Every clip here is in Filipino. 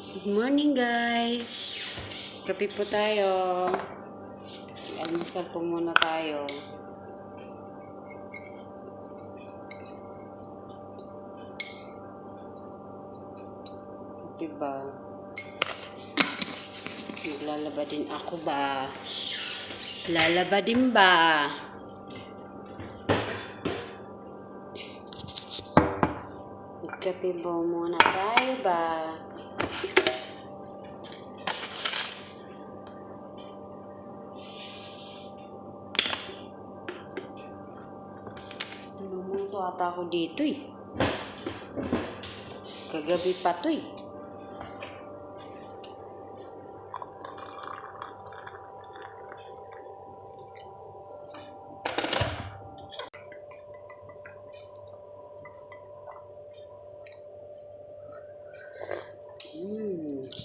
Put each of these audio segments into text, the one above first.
Good morning guys. Kape po tayo. Almusal po muna tayo. Diba? Maglalaba din ako ba? Lalaba din ba? Kape po muna tayo ba? Lumuto ata ako dito eh. Kagabi pa to eh.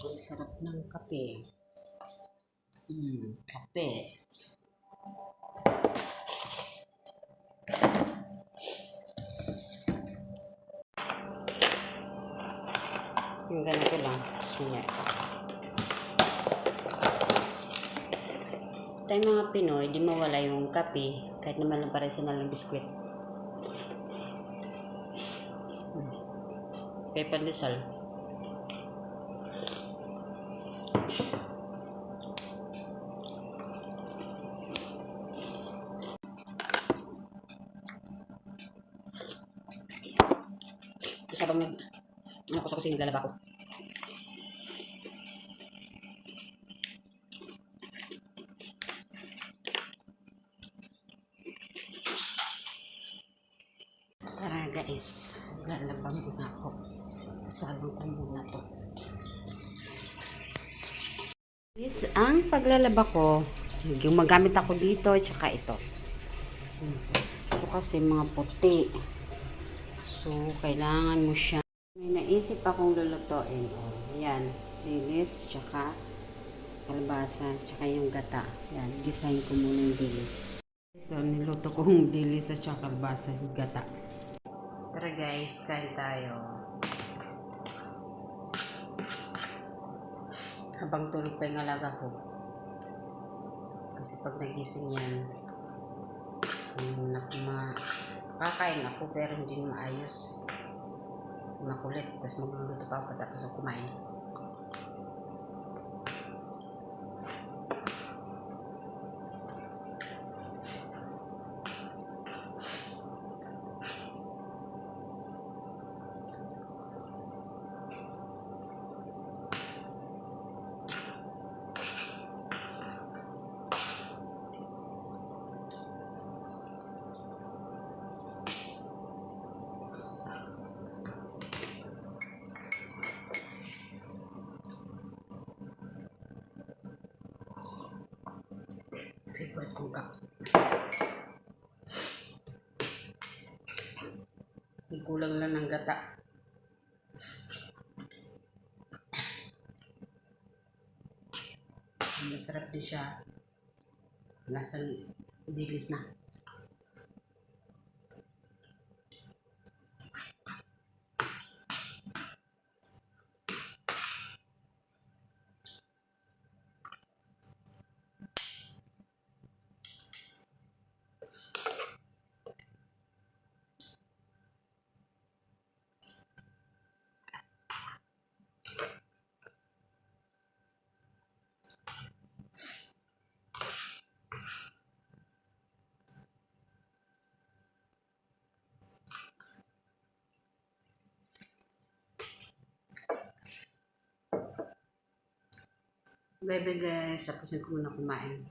Ang sarap ng kape. Kape. Yung ganito lang. Sunya. Tayong mga Pinoy, di mawala yung kape. Kahit naman lang paresin na lang biskwit. Kaya pandesal. Tapos habang sa kusina, naglalaba ko. Tara guys, naglalaba muna ako. Sasalong ko muna to. This ang paglalaba ko. Gumagamit ako dito, tsaka ito. Ito kasi mga puti. So, kailangan mo siya. May naisip akong lulutuin. Yan, dilis, tsaka kalabasa, tsaka yung gata. Yan, gisahin ko muna yung dilis. So, niluto ko yung dilis at tsaka kalabasa, yung gata. Tara guys, kain tayo. Habang tulog pa yung alaga ko. Kasi pag nagising yan, kakain ako pero hindi maayos. Kasi makulit. Tapos magluluto pa ako tapos ako kumain. Favorite kong cup. Kulang lang ng gata. So, masarap din siya. Lasang dilis na. Bye bye guys. Tapusin ko muna kumain.